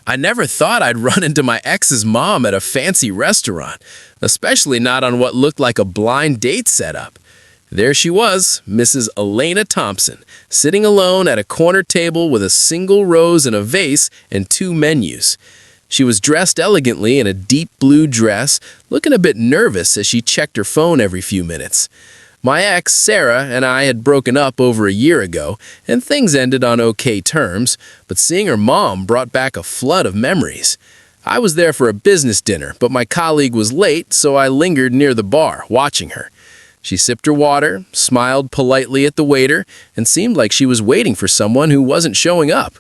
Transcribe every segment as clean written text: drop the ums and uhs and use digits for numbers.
I never thought I'd run into my ex's mom at a fancy restaurant, especially not on what looked like a blind date setup. There she was, Mrs. Elena Thompson, sitting alone at a corner table with a single rose in a vase and two menus. She was dressed elegantly in a deep blue dress, looking a bit nervous as she checked her phone every few minutes. My ex, Sarah, and I had broken up over a year ago, and things ended on okay terms, but seeing her mom brought back a flood of memories. I was there for a business dinner, but my colleague was late, so I lingered near the bar, watching her. She sipped her water, smiled politely at the waiter, and seemed like she was waiting for someone who wasn't showing up.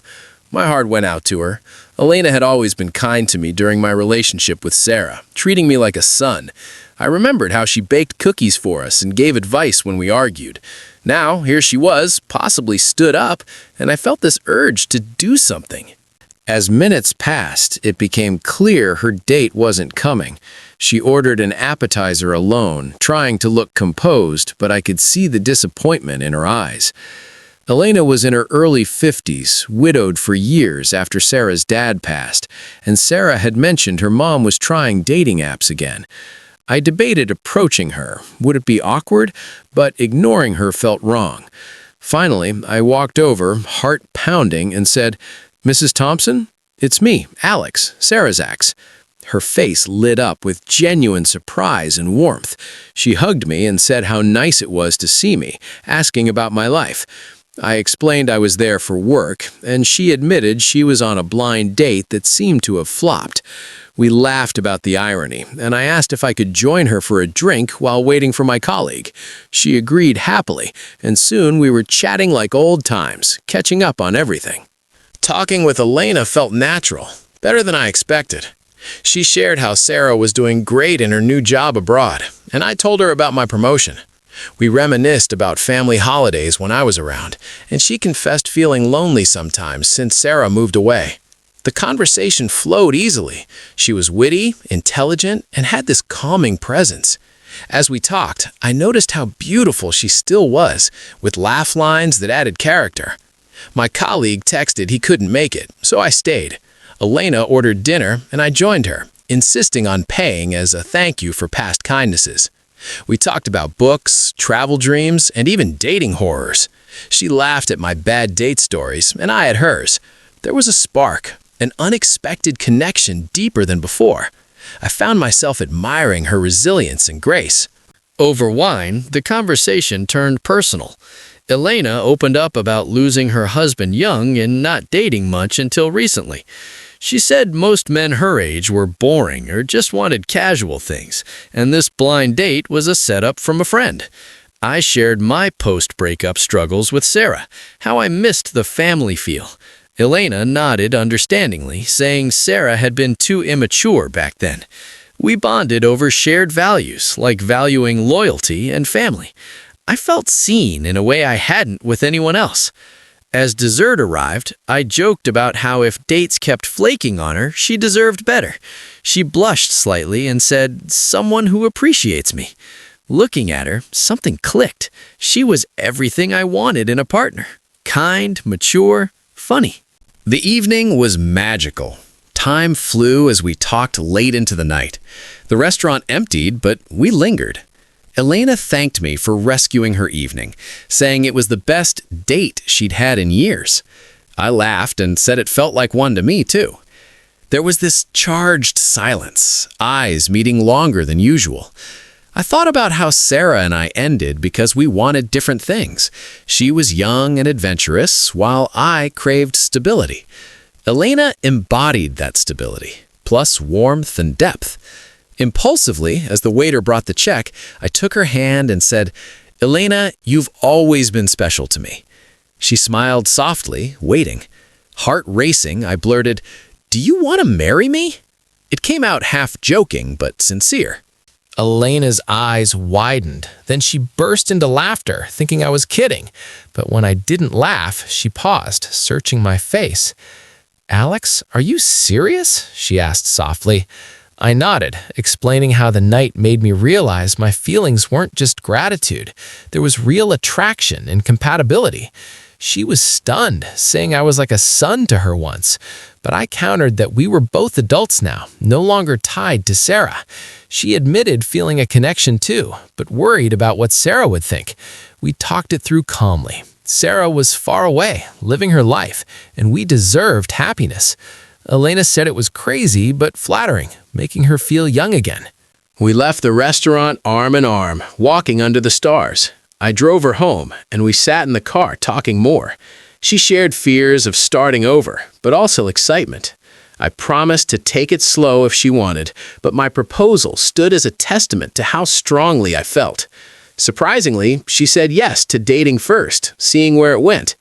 My heart went out to her. Elena had always been kind to me during my relationship with Sarah, treating me like a son. I remembered how she baked cookies for us and gave advice when we argued. Now, here she was, possibly stood up, and I felt this urge to do something. As minutes passed, it became clear her date wasn't coming. She ordered an appetizer alone, trying to look composed, but I could see the disappointment in her eyes. Elena was in her early 50s, widowed for years after Sarah's dad passed, and Sarah had mentioned her mom was trying dating apps again. I debated approaching her. Would it be awkward? But ignoring her felt wrong. Finally, I walked over, heart pounding, and said, "Mrs. Thompson? It's me, Alex, Sarah's ex." Her face lit up with genuine surprise and warmth. She hugged me and said how nice it was to see me, asking about my life. I explained I was there for work, and she admitted she was on a blind date that seemed to have flopped. We laughed about the irony, and I asked if I could join her for a drink while waiting for my colleague. She agreed happily, and soon we were chatting like old times, catching up on everything. Talking with Elena felt natural, better than I expected. She shared how Sarah was doing great in her new job abroad, and I told her about my promotion. We reminisced about family holidays when I was around, and she confessed feeling lonely sometimes since Sarah moved away. The conversation flowed easily. She was witty, intelligent, and had this calming presence. As we talked, I noticed how beautiful she still was, with laugh lines that added character. My colleague texted he couldn't make it, so I stayed. Elena ordered dinner, and I joined her, insisting on paying as a thank you for past kindnesses. We talked about books, travel dreams, and even dating horrors. She laughed at my bad date stories, and I at hers. There was a spark, an unexpected connection deeper than before. I found myself admiring her resilience and grace. Over wine, the conversation turned personal. Elena opened up about losing her husband young and not dating much until recently. She said most men her age were boring or just wanted casual things, and this blind date was a setup from a friend. I shared my post-breakup struggles with Sarah, how I missed the family feel. Elena nodded understandingly, saying Sarah had been too immature back then. We bonded over shared values, like valuing loyalty and family. I felt seen in a way I hadn't with anyone else. As dessert arrived, I joked about how if dates kept flaking on her, she deserved better. She blushed slightly and said, "Someone who appreciates me." Looking at her, something clicked. She was everything I wanted in a partner. Kind, mature, funny. The evening was magical. Time flew as we talked late into the night. The restaurant emptied, but we lingered. Elena thanked me for rescuing her evening, saying it was the best date she'd had in years. I laughed and said it felt like one to me, too. There was this charged silence, eyes meeting longer than usual. I thought about how Sarah and I ended because we wanted different things. She was young and adventurous, while I craved stability. Elena embodied that stability, plus warmth and depth. Impulsively, as the waiter brought the check, I took her hand and said, "Elena, you've always been special to me." She smiled softly, waiting. Heart racing, I blurted, "Do you want to marry me?" It came out half joking, but sincere. Elena's eyes widened. Then she burst into laughter, thinking I was kidding. But when I didn't laugh, she paused, searching my face. "Alex, are you serious?" she asked softly. I nodded, explaining how the night made me realize my feelings weren't just gratitude. There was real attraction and compatibility. She was stunned, saying I was like a son to her once. But I countered that we were both adults now, no longer tied to Sarah. She admitted feeling a connection too, but worried about what Sarah would think. We talked it through calmly. Sarah was far away, living her life, and we deserved happiness. Elena said it was crazy but flattering, making her feel young again. We left the restaurant arm in arm, walking under the stars. I drove her home, and we sat in the car talking more. She shared fears of starting over, but also excitement. I promised to take it slow if she wanted, but my proposal stood as a testament to how strongly I felt. Surprisingly, she said yes to dating first, seeing where it went.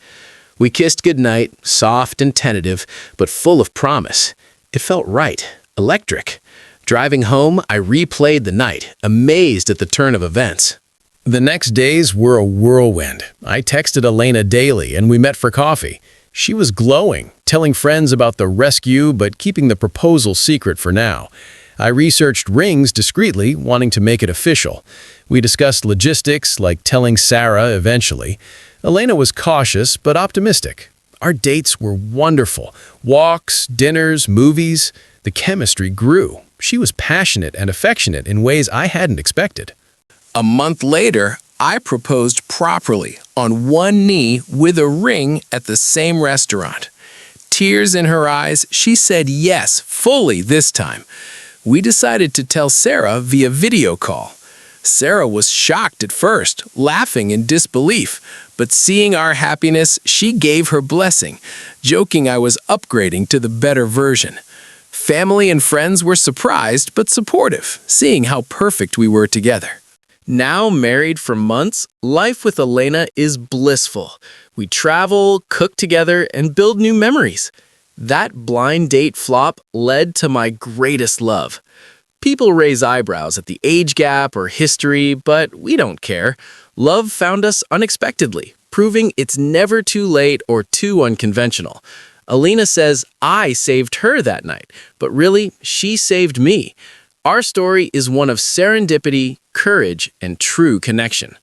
We kissed goodnight, soft and tentative, but full of promise. It felt right, electric. Driving home, I replayed the night, amazed at the turn of events. The next days were a whirlwind. I texted Elena daily, and we met for coffee. She was glowing, telling friends about the rescue but keeping the proposal secret for now. I researched rings discreetly, wanting to make it official. We discussed logistics, like telling Sarah eventually. Elena was cautious but optimistic. Our dates were wonderful. Walks, dinners, movies. The chemistry grew. She was passionate and affectionate in ways I hadn't expected. A month later, I proposed properly, on one knee with a ring at the same restaurant. Tears in her eyes, she said yes, fully this time. We decided to tell Sarah via video call. Sarah was shocked at first, laughing in disbelief, but seeing our happiness, she gave her blessing, joking I was upgrading to the better version. Family and friends were surprised but supportive, seeing how perfect we were together. Now married for months, life with Elena is blissful. We travel, cook together, and build new memories. That blind date flop led to my greatest love. People raise eyebrows at the age gap or history, but we don't care. Love found us unexpectedly, proving it's never too late or too unconventional. Elena says I saved her that night, but really, she saved me. Our story is one of serendipity, courage, and true connection.